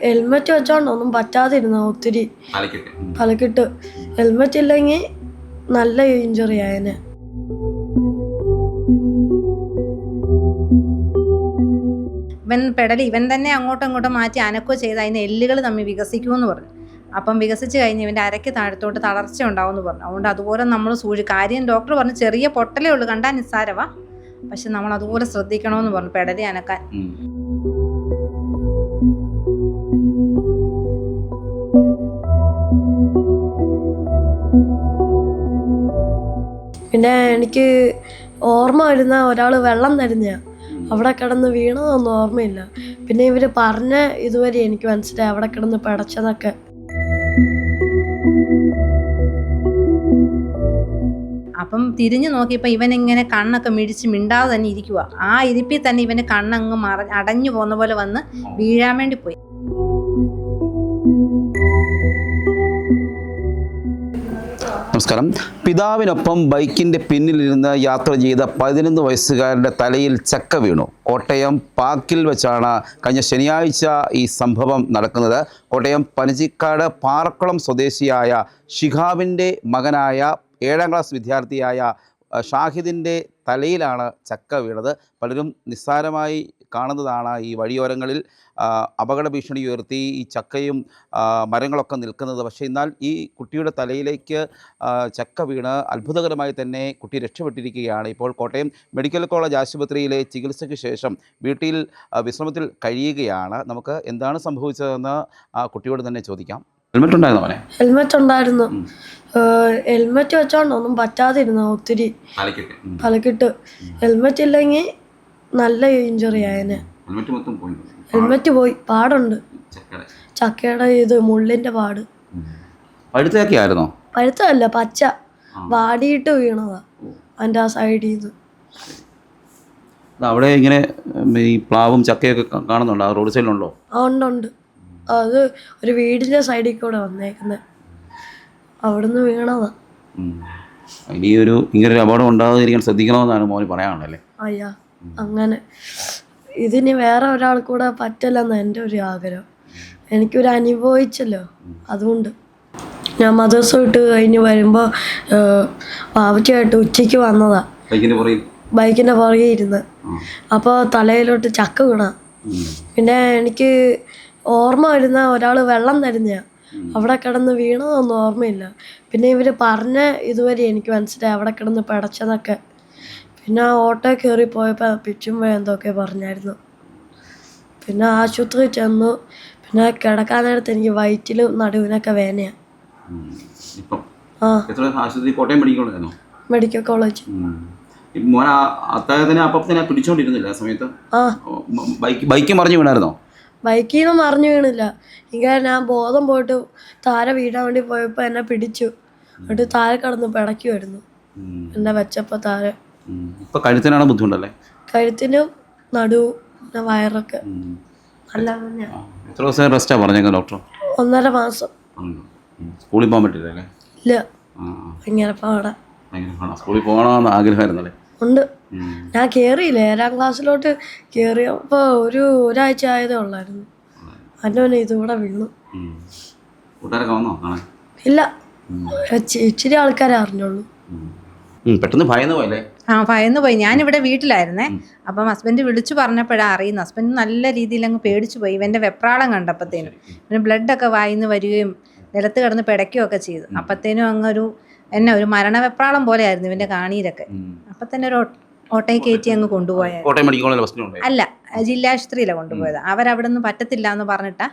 Helmet വെച്ചോണ്ടൊന്നും പറ്റാതിരുന്ന ഒത്തിരി തലക്കിട്ട്. Helmet ഇല്ലെങ്കിൽ നല്ല ഇഞ്ചുറി ആയനെ. ഇവൻ തന്നെ അങ്ങോട്ടും ഇങ്ങോട്ടും മാറ്റി അനക്കോ ചെയ്ത് അതിന് എല്ലുകൾ തമ്മിൽ വികസിക്കുമെന്ന് പറഞ്ഞു. അപ്പം വികസിച്ച് കഴിഞ്ഞ് ഇവൻ്റെ അരയ്ക്ക് താഴത്തോട്ട് തളർച്ച ഉണ്ടാവുമെന്ന് പറഞ്ഞു. അതുകൊണ്ട് അതുപോലെ നമ്മൾ കാര്യം ഡോക്ടർ പറഞ്ഞു ചെറിയ പൊട്ടലേ ഉള്ളൂ, കണ്ടാൽ നിസ്സാരവാ, പക്ഷെ നമ്മൾ അതുപോലെ ശ്രദ്ധിക്കണമെന്ന് പറഞ്ഞു പെടലി അനക്കാൻ. പിന്നെ എനിക്ക് ഓർമ്മ വരുന്ന ഒരാൾ വെള്ളം തരുന്നതാണ്, അവിടെ കിടന്ന് വീണതൊന്നും ഓർമ്മയില്ല. പിന്നെ ഇവർ പറഞ്ഞ ഇതുവരെ എനിക്ക് മനസ്സിലായി അവിടെ കിടന്ന് പിടച്ചതൊക്കെ. അപ്പം തിരിഞ്ഞു നോക്കിയപ്പോൾ ഇവനിങ്ങനെ കണ്ണൊക്കെ മിഴിച്ച് മിണ്ടാതെ തന്നെ ഇരിക്കുക. ആ ഇരിപ്പിൽ തന്നെ ഇവന് കണ്ണങ്ങ് അടഞ്ഞു പോകുന്ന പോലെ വന്ന് വീഴാൻ വേണ്ടി പോയി. നമസ്കാരം. പിതാവിനൊപ്പം ബൈക്കിൻ്റെ പിന്നിലിരുന്ന് യാത്ര ചെയ്ത 11 വയസ്സുകാരൻ്റെ തലയിൽ ചക്ക വീണു. കോട്ടയം പാക്കിൽ വെച്ചാണ് കഴിഞ്ഞ ശനിയാഴ്ച ഈ സംഭവം നടക്കുന്നത്. കോട്ടയം പനച്ചിക്കാട് പാറക്കുളം സ്വദേശിയായ ഷിഹാബിൻ്റെ മകനായ 7ാം ക്ലാസ് വിദ്യാർത്ഥിയായ ഷാഹിദിൻ്റെ തലയിലാണ് ചക്ക വീണത്. പലരും നിസ്സാരമായി കാണുന്നതാണ് ഈ വഴിയോരങ്ങളിൽ അപകട ഭീഷണി ഉയർത്തി ഈ ചക്കയും മരങ്ങളൊക്കെ നിൽക്കുന്നത്. പക്ഷേ എന്നാൽ ഈ കുട്ടിയുടെ തലയിലേക്ക് ചക്ക വീണ് അത്ഭുതകരമായി തന്നെ കുട്ടി രക്ഷപ്പെട്ടിരിക്കുകയാണ്. ഇപ്പോൾ കോട്ടയം മെഡിക്കൽ കോളേജ് ആശുപത്രിയിലെ ചികിത്സയ്ക്ക് ശേഷം വീട്ടിൽ വിശ്രമത്തിൽ കഴിയുകയാണ്. നമുക്ക് എന്താണ് സംഭവിച്ചതെന്ന് ആ കുട്ടിയോട് തന്നെ ചോദിക്കാം. ഹെൽമെറ്റ് ഉണ്ടായിരുന്നോ? ഹെൽമെറ്റ് ഉണ്ടായിരുന്നു. ഹെൽമെറ്റ് വെച്ചോണ്ടൊന്നും പറ്റാതിരുന്ന ഒത്തിരി തലക്കിട്ട്. ഹെൽമെറ്റ് ഇല്ലെങ്കിൽ നല്ല ഇഞ്ചുറി ആയനെ. ഹെൽമെറ്റ് പോയി, പാടുണ്ട്, ചക്കയുടെ ഇത് മുള്ളിന്റെ പാട്. പഴുത്തയായിരുന്നോ? പഴുത്തല്ല, പച്ച വാടിയിട്ട് വീണതാ അതിൻ്റെ ആ സൈഡിൽ നിന്ന്. അവിടെ ഇങ്ങനെ ഈ പ്ലാവും ചക്കയൊക്കെ കാണുന്നുണ്ടോ? റോഡ് സൈഡിലുണ്ടോ? ആ ഉണ്ട്. അത് ഒരു വീടിൻ്റെ സൈഡിൽ കൂടെ വന്നേക്കുന്നത്, അവിടുന്ന് വീണതാ. ഇനി ഇങ്ങനൊരു അപകടം ഉണ്ടാകാതിരിക്കാൻ ശ്രദ്ധിക്കണമെന്നാണ് മോന് പറയാനുള്ളല്ലേ? അയ്യാ, അങ്ങനെ ഇതിന് വേറെ ഒരാൾ കൂടെ പറ്റില്ലെന്ന് എൻ്റെ ഒരു ആഗ്രഹം. എനിക്കൊരു അനുഭവിച്ചല്ലോ, അതുകൊണ്ട് ഞാൻ മദ്രസ വിട്ട് കഴിഞ്ഞ് വരുമ്പോൾ പാവച്ചായിട്ട് ഉച്ചയ്ക്ക് വന്നതാ, ബൈക്കിൻ്റെ പുറകെ ഇരുന്ന്. അപ്പോൾ തലയിലോട്ട് ചക്ക വീണ. പിന്നെ എനിക്ക് ഓർമ്മ വരുന്ന ഒരാൾ വെള്ളം തരുന്നതാണ്, അവിടെ കിടന്ന് വീണതൊന്നും ഓർമ്മയില്ല. പിന്നെ ഇവർ പറഞ്ഞ ഇതുവരെ എനിക്ക് മനസ്സിലായി അവിടെ കിടന്ന് പിടച്ചതൊക്കെ. പിന്നെ ഓട്ടോ കയറി പോയപ്പോൾ പിച്ചുമ്പോൾ എന്തൊക്കെ പറഞ്ഞായിരുന്നു. പിന്നെ ആശുപത്രി ചെന്നു. പിന്നെ കിടക്കാൻ നേരത്ത് എനിക്ക് വയറ്റിലും നടുവിനൊക്കെ വേദനയാണ്. Medical college. ബൈക്ക് മറിഞ്ഞു വീണായിരുന്നോ? ബൈക്കിൽ നിന്ന് മറിഞ്ഞു വീണില്ല. ഇങ്ങനെ ഞാൻ ബോധം പോയിട്ട് താഴെ വീഴാൻ വേണ്ടി പോയപ്പോൾ എന്നെ പിടിച്ചു. എന്നിട്ട് താഴെ കിടന്ന് പിടയ്ക്കുമായിരുന്നു എന്നെ വെച്ചപ്പോൾ താഴെ. കഴുത്തിനാണ് ബുദ്ധിമുട്ടല്ലേ? കഴുത്തിനും നടുവും പിന്നെ വയറൊക്കെ നല്ല തന്നെയാണ്. എത്ര ദിവസം റെസ്റ്റാ പറഞ്ഞേക്കാം ഡോക്ടർ? 1.5 മാസം. സ്കൂളിൽ പോകാൻ പറ്റില്ലല്ലേ? ഇല്ല, ഇങ്ങനെ പാടാ. സ്കൂളിൽ പോകണമെന്ന് ആഗ്രഹമായിരുന്നല്ലേ? ഉണ്ട്. ഞാൻ കയറിയില്ല, 7ാം ക്ലാസ്സിലോട്ട് കയറിയപ്പോൾ ഒരാഴ്ച ആയതേ ഉള്ളായിരുന്നു. അതിൻ്റെ ഇതുകൂടെ വീണു. ഇല്ല, ഇച്ചിരി ആൾക്കാരെ അറിഞ്ഞുള്ളൂ. പെട്ടെന്ന് ഭയന്ന് പോയല്ലേ? ഭയന്ന് പോയി. ഞാനിവിടെ വീട്ടിലായിരുന്നേ. അപ്പം ഹസ്ബൻഡ് വിളിച്ചു പറഞ്ഞപ്പോഴാണ് അറിയുന്നത്. ഹസ്ബൻഡ് നല്ല രീതിയിൽ അങ്ങ് പേടിച്ചു പോയി ഇവൻ്റെ വെപ്രാളം കണ്ടപ്പോഴത്തേനും. പിന്നെ ബ്ലഡൊക്കെ വായിന്ന് വരികയും നിലത്ത് കിടന്ന് പിടയ്ക്കുകയൊക്കെ ചെയ്തു. അപ്പത്തേനും അങ്ങൊരു ഒരു മരണവെപ്രാളം പോലെ ആയിരുന്നു ഇവൻ്റെ കാണീരൊക്കെ. അപ്പം തന്നെ ഒരു ഓട്ടോയിൽ കയറ്റി അങ്ങ് കൊണ്ടുപോയത്. അല്ല, ജില്ലാശുപത്രിയിലാണ് കൊണ്ടുപോയത്. അവരവിടെ നിന്ന് പറ്റത്തില്ല എന്ന് പറഞ്ഞിട്ടാ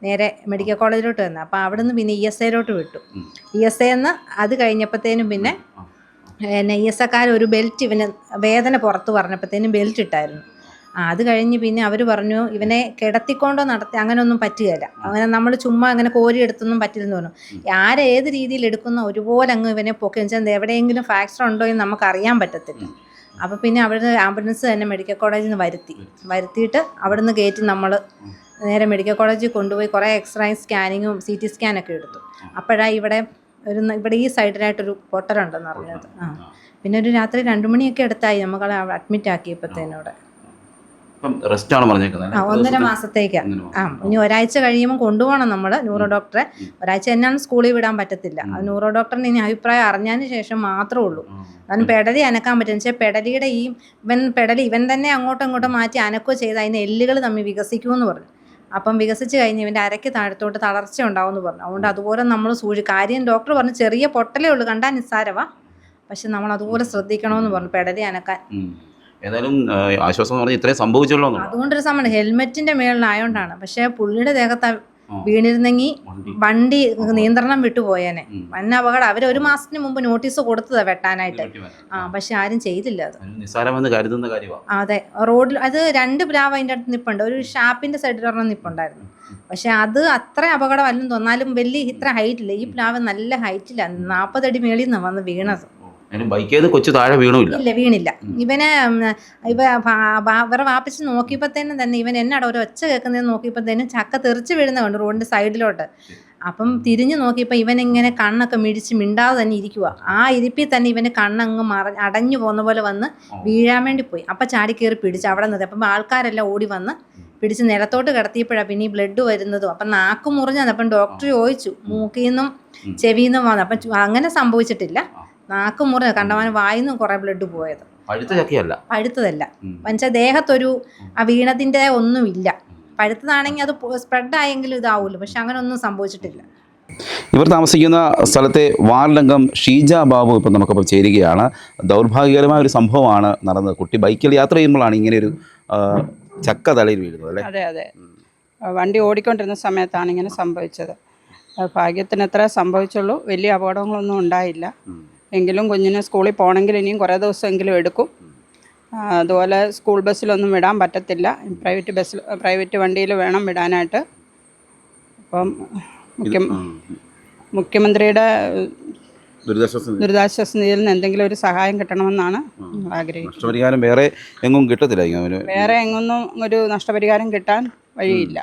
നേരെ മെഡിക്കൽ കോളേജിലോട്ട് വന്നത്. അപ്പം അവിടെ നിന്ന് പിന്നെ ESIലോട്ട് വിട്ടു. ESIന്ന് അത് കഴിഞ്ഞപ്പോഴത്തേനും പിന്നെ ESIക്കാർ ഒരു ബെൽറ്റ് ഇവന് വേദന പുറത്ത് പറഞ്ഞപ്പോഴത്തേനും ബെൽറ്റ് ഇട്ടായിരുന്നു. അത് കഴിഞ്ഞ് പിന്നെ അവർ പറഞ്ഞു ഇവനെ കിടത്തിക്കൊണ്ടോ അങ്ങനെയൊന്നും പറ്റുകയില്ല, അങ്ങനെ നമ്മൾ ചുമ്മാ അങ്ങനെ കോരിയെടുത്തൊന്നും പറ്റില്ലെന്ന് പറഞ്ഞു. ആരേത് രീതിയിൽ എടുക്കുന്ന ഒരുപോലെ അങ്ങ് ഇവനെ പൊക്കി വെച്ചാൽ എവിടെയെങ്കിലും ഫ്രാക്ചർ ഉണ്ടോ എന്ന് നമുക്ക് അറിയാൻ പറ്റത്തില്ല. അപ്പോൾ പിന്നെ അവിടുന്ന് ആംബുലൻസ് തന്നെ മെഡിക്കൽ കോളേജിൽ നിന്ന് വരുത്തിയിട്ട് അവിടുന്ന് കയറ്റി നമ്മൾ നേരെ മെഡിക്കൽ കോളേജിൽ കൊണ്ടുപോയി കുറേ എക്സ്റേയും സ്കാനിങ്ങും CT സ്കാനൊക്കെ എടുത്തു. അപ്പോഴാണ് ഇവിടെ ഈ സൈഡിലായിട്ടൊരു പൊട്ടലുണ്ടെന്ന് അറിഞ്ഞത്. പിന്നെ ഒരു രാത്രി 2 മണിയൊക്കെ അടുത്തായി നമുക്ക് അഡ്മിറ്റ് ആക്കിയപ്പോഴത്തേനോടെ. ഇപ്പം റെസ്റ്റാണ് പറഞ്ഞേക്കുന്നത്. 1.5 മാസത്തേക്കാ. ഇനി ഒരാഴ്ച കഴിയുമ്പോൾ കൊണ്ടുപോകണം നമ്മൾ ന്യൂറോ ഡോക്ടറെ. ഒരാഴ്ച എന്നാണ് സ്കൂളിൽ വിടാൻ പറ്റത്തില്ല. അത് ന്യൂറോ ഡോക്ടറിന് ഇനി അഭിപ്രായം അറിഞ്ഞതിന് ശേഷം മാത്രമേ ഉള്ളൂ. കാരണം പെടലി അനക്കാൻ പറ്റും. വെച്ചാൽ പെടലിയുടെ ഇവൻ തന്നെ അങ്ങോട്ടും ഇങ്ങോട്ടും മാറ്റി അനക്കുകയോ ചെയ്ത് അതിന് എല്ലുകൾ തമ്മിൽ വികസിക്കുമെന്ന് പറഞ്ഞു. അപ്പം വികസിച്ച് കഴിഞ്ഞ് ഇവൻ്റെ അരയ്ക്ക് താഴത്തോട്ട് തളർച്ച ഉണ്ടാവുമെന്ന് പറഞ്ഞു. അതുകൊണ്ട് അതുപോലെ നമ്മൾ കാര്യം ഡോക്ടർ പറഞ്ഞു ചെറിയ പൊട്ടലേ ഉള്ളൂ, കണ്ടാൽ നിസ്സാരവാ, പക്ഷെ നമ്മൾ അതുപോലെ ശ്രദ്ധിക്കണമെന്ന് പറഞ്ഞു പെടലി അനക്കാൻ. ഏതായാലും ആശ്വാസം എന്ന് പറഞ്ഞാൽ ഇത്രയും സംഭവിച്ചല്ലോ. അതുകൊണ്ടൊരു സമയം ഹെൽമെറ്റിന്റെ മേളിലായോണ്ടാണ്. പക്ഷെ പുള്ളിയുടെ ദേഹത്ത് വീണിരുന്നെങ്കിൽ വണ്ടി നിയന്ത്രണം വിട്ടുപോയേനെ. വൻ അപകടം. അവർ 1 മാസത്തിന് മുമ്പ് നോട്ടീസ് കൊടുത്തതാ വെട്ടാനായിട്ട്. പക്ഷെ ആരും ചെയ്തില്ല. അത് നിസ്സാരമെന്ന് കരുതുന്ന കാര്യമാണ്. അതെ, റോഡിൽ അത് 2 പ്ലാവ് അതിൻ്റെ അടുത്ത് നിൽപ്പുണ്ട്. ഒരു ഷാപ്പിന്റെ സൈഡിൽ ഒരെണ്ണം നിൽപ്പുണ്ടായിരുന്നു. പക്ഷെ അത് അത്ര അപകടമല്ലെന്ന് തോന്നാലും വലിയ ഇത്ര ഹൈറ്റില്ല. ഈ പ്ലാവ് നല്ല ഹൈറ്റില്ല, 40 അടി മേളിൽ നിന്നാണ് വന്ന് വീണത്. കൊച്ചു താഴെ വീണില്ല. വീണില്ല. ഇവനെ ഇവരെ വാപ്പിച്ച് നോക്കിയപ്പോഴത്തേനും തന്നെ ഇവൻ എന്നാടോ ഒരു ഒച്ച കേൾക്കുന്നതെന്ന് നോക്കിയപ്പോഴത്തേനും ചക്ക തെറിച്ച് വീഴുന്ന കണ്ടു റോഡിന്റെ സൈഡിലോട്ട്. അപ്പം തിരിഞ്ഞു നോക്കിയപ്പോൾ ഇവനിങ്ങനെ കണ്ണൊക്കെ മിടിച്ച് മിണ്ടാതെ തന്നെ ഇരിക്കുക. ആ ഇരിപ്പിൽ തന്നെ ഇവന് കണ്ണങ്ങ് അടഞ്ഞു പോകുന്ന പോലെ വന്ന് വീഴാൻ വേണ്ടി പോയി. അപ്പം ചാടി കയറി പിടിച്ച് അവിടെ നിന്ന്. അപ്പം ആൾക്കാരെല്ലാം ഓടി വന്ന് പിടിച്ച് നിലത്തോട്ട് കിടത്തിയപ്പോഴാണ് പിന്നെ ഈ ബ്ലഡ് വരുന്നതും. അപ്പം നാക്ക് മുറിഞ്ഞത്. അപ്പം ഡോക്ടർ ചോദിച്ചു മൂക്കിൽ നിന്നും ചെവിയിൽ നിന്നും വന്നു. അപ്പം അങ്ങനെ സംഭവിച്ചിട്ടില്ല. നാക്ക് മുറിഞ്ഞ കണ്ടവാന് വായിന്ന് കുറെ ബ്ലഡ് പോയത്. പഴുത്തതല്ല. എന്നുവെച്ചാൽ ദേഹത്തൊരു വീണതിൻ്റെ ഒന്നുമില്ല. പഴുത്തതാണെങ്കിൽ അത് സ്പ്രെഡ് ആയെങ്കിലും ഇതാവുമല്ലോ. പക്ഷെ അങ്ങനെ ഒന്നും സംഭവിച്ചിട്ടില്ല. ഇവർ താമസിക്കുന്ന സ്ഥലത്തെ വാർഡംഗം ഷീജ ബാബു ഇപ്പം നമുക്കിപ്പോൾ ചേരുകയാണ്. ദൗർഭാഗ്യകരമായ ഒരു സംഭവമാണ് നടന്നത്. കുട്ടി ബൈക്കിൽ യാത്ര ചെയ്യുമ്പോഴാണ് ഇങ്ങനെയൊരു ചക്ക തലയിൽ വീഴുന്നത് അല്ലേ? അതെ അതെ, വണ്ടി ഓടിക്കൊണ്ടിരുന്ന സമയത്താണ് ഇങ്ങനെ സംഭവിച്ചത്. ഭാഗ്യത്തിന് എത്ര സംഭവിച്ചുള്ളൂ, വലിയ അപകടങ്ങളൊന്നും ഉണ്ടായില്ല. എങ്കിലും കുഞ്ഞിന് സ്കൂളിൽ പോകണമെങ്കിൽ ഇനിയും കുറേ ദിവസമെങ്കിലും എടുക്കും. അതുപോലെ സ്കൂൾ ബസ്സിലൊന്നും വിടാൻ പറ്റത്തില്ല, പ്രൈവറ്റ് വണ്ടിയിൽ വേണം വിടാനായിട്ട്. അപ്പം മുഖ്യമന്ത്രിയുടെ ദുരിതാശ്വാസ നിധിയിൽ നിന്ന് എന്തെങ്കിലും ഒരു സഹായം കിട്ടണമെന്നാണ് ആഗ്രഹിക്കുന്നത്. നഷ്ടപരിഹാരം വേറെ എങ്ങും കിട്ടത്തില്ല. വേറെ എങ്ങൊന്നും ഒരു നഷ്ടപരിഹാരം കിട്ടാൻ വഴിയില്ല.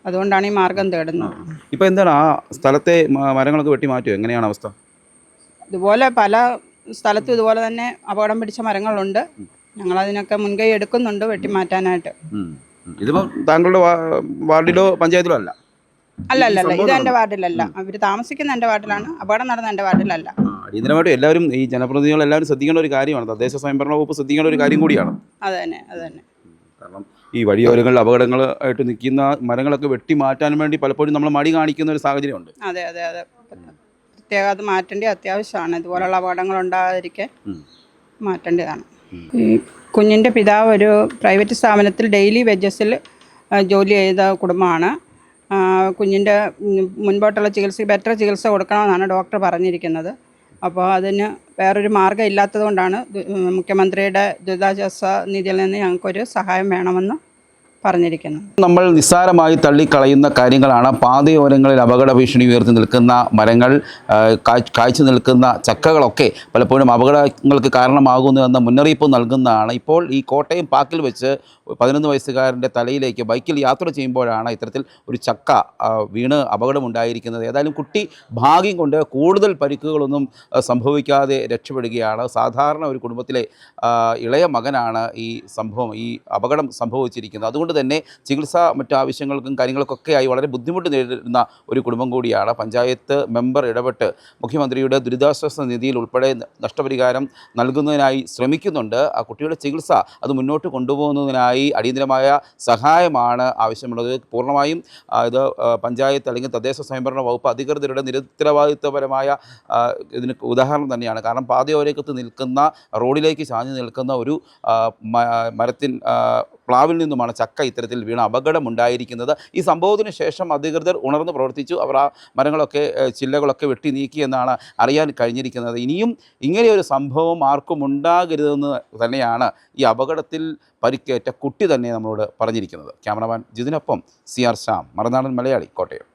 അതുകൊണ്ടാണ് ഈ മാർഗം തേടുന്നത്. ഇപ്പം എന്താണ് ആ സ്ഥലത്തെ മരങ്ങളൊക്കെ വെട്ടി മാറ്റുമോ? എങ്ങനെയാണ് അവസ്ഥ? ഇതുപോലെ പല സ്ഥലത്തും ഇതുപോലെ തന്നെ അപകടം പിടിച്ച മരങ്ങളുണ്ട്. ഞങ്ങളതിനൊക്കെ മുൻകൈ എടുക്കുന്നുണ്ട് വെട്ടി മാറ്റാനായിട്ട്. ഇതിപ്പോൾ താങ്കളുടെ വാർഡിലോ പഞ്ചായത്തിലോ അല്ല? അല്ല, ഇത് എൻ്റെ വാർഡിലല്ല. അവർ താമസിക്കുന്ന എൻ്റെ വാർഡിലാണ്, അപകടം നടന്ന എൻ്റെ വാർഡിലല്ല. അടിയന്തരമായിട്ടും എല്ലാവരും ഈ ജനപ്രതിനിധികൾ എല്ലാവരും ശ്രദ്ധിക്കേണ്ട ഒരു കാര്യമാണ്. തദ്ദേശ സ്വയംഭരണ വകുപ്പ് ശ്രദ്ധിക്കേണ്ട ഒരു കാര്യം കൂടിയാണ്. അത് തന്നെ. കാരണം ഈ വഴിയോരങ്ങളിൽ അപകടങ്ങൾ ആയിട്ട് നിൽക്കുന്ന മരങ്ങളൊക്കെ വെട്ടി മാറ്റാൻ വേണ്ടി പലപ്പോഴും നമ്മൾ മടി കാണിക്കുന്ന ഒരു സാഹചര്യമുണ്ട്. അതെ, പ്രത്യേകം അത് മാറ്റേണ്ടത് അത്യാവശ്യമാണ്. ഇതുപോലുള്ള അപകടങ്ങൾ ഉണ്ടാകാതിരിക്കാൻ മാറ്റേണ്ടതാണ്. ഈ കുഞ്ഞിൻ്റെ പിതാവ് ഒരു പ്രൈവറ്റ് സ്ഥാപനത്തിൽ ഡെയിലി വേജസിൽ ജോലി ചെയ്ത കുടുംബമാണ്. കുഞ്ഞിൻ്റെ മുൻപോട്ടുള്ള ബെറ്റർ ചികിത്സ കൊടുക്കണമെന്നാണ് ഡോക്ടർ പറഞ്ഞിരിക്കുന്നത്. അപ്പോൾ അതിന് വേറൊരു മാർഗ്ഗം ഇല്ലാത്തത് കൊണ്ടാണ് മുഖ്യമന്ത്രിയുടെ ദുരിതാശ്വാസ നിധിയിൽ നിന്ന് ഞങ്ങൾക്കൊരു സഹായം വേണമെന്ന് പറഞ്ഞിരിക്കുന്നത്. നമ്മൾ നിസ്സാരമായി തള്ളിക്കളയുന്ന കാര്യങ്ങളാണ്. പാതയോരങ്ങളിൽ അപകട ഭീഷണി ഉയർത്തി നിൽക്കുന്ന മരങ്ങൾ, കായ്ച്ചു നിൽക്കുന്ന ചക്കകളൊക്കെ പലപ്പോഴും അപകടങ്ങൾക്ക് കാരണമാകുന്നു എന്ന മുന്നറിയിപ്പ് നൽകുന്നതാണ്. ഇപ്പോൾ ഈ കോട്ടയം പാക്കിൽ വെച്ച് 11 വയസ്സുകാരൻ്റെ തലയിലേക്ക് ബൈക്കിൽ യാത്ര ചെയ്യുമ്പോഴാണ് ഇത്തരത്തിൽ ഒരു ചക്ക വീണ് അപകടമുണ്ടായിരിക്കുന്നത്. ഏതായാലും കുട്ടി ഭാഗ്യം കൊണ്ട് കൂടുതൽ പരിക്കുകളൊന്നും സംഭവിക്കാതെ രക്ഷപ്പെടുകയാണ്. സാധാരണ ഒരു കുടുംബത്തിലെ ഇളയ മകനാണ് ഈ അപകടം സംഭവിച്ചിരിക്കുന്നത്. അതുകൊണ്ട് തന്നെ ചികിത്സ മറ്റാവശ്യങ്ങൾക്കും കാര്യങ്ങൾക്കൊക്കെയായി വളരെ ബുദ്ധിമുട്ട് നേരിടുന്ന ഒരു കുടുംബം കൂടിയാണ്. പഞ്ചായത്ത് മെമ്പർ ഇടപെട്ട് മുഖ്യമന്ത്രിയുടെ ദുരിതാശ്വാസ നിധിയിൽ ഉൾപ്പെടെ നഷ്ടപരിഹാരം നൽകുന്നതിനായി ശ്രമിക്കുന്നുണ്ട്. ആ കുട്ടിയുടെ ചികിത്സ അത് മുന്നോട്ട് കൊണ്ടുപോകുന്നതിനായി അടിയന്തരമായ സഹായമാണ് ആവശ്യമുള്ളത്. പൂർണ്ണമായും ഇത് പഞ്ചായത്ത് അല്ലെങ്കിൽ തദ്ദേശ സ്വയംഭരണ വകുപ്പ് അധികൃതരുടെ നിരുത്തരവാദിത്വപരമായ ഇതിന് ഉദാഹരണം തന്നെയാണ്. കാരണം പാതയോരത്ത് നിൽക്കുന്ന റോഡിലേക്ക് ചാഞ്ഞു നിൽക്കുന്ന ഒരു പ്ലാവിൽ നിന്നുമാണ് ചക്ക ഇത്തരത്തിൽ വീണ അപകടമുണ്ടായിരിക്കുന്നത്. ഈ സംഭവത്തിന് ശേഷം അധികൃതർ ഉണർന്ന് പ്രവർത്തിച്ചു. അവർ ആ മരങ്ങളൊക്കെ ചില്ലകളൊക്കെ വെട്ടി നീക്കി എന്നാണ് അറിയാൻ കഴിഞ്ഞിരിക്കുന്നത്. ഇനിയും ഇങ്ങനെയൊരു സംഭവം ആർക്കും ഉണ്ടാകരുതെന്ന് തന്നെയാണ് ഈ അപകടത്തിൽ പരിക്കേറ്റ കുട്ടി തന്നെ നമ്മളോട് പറഞ്ഞിരിക്കുന്നത്. Cameraman ജിതിനൊപ്പം CR Shyam, Marunadan Malayali, Kottayam.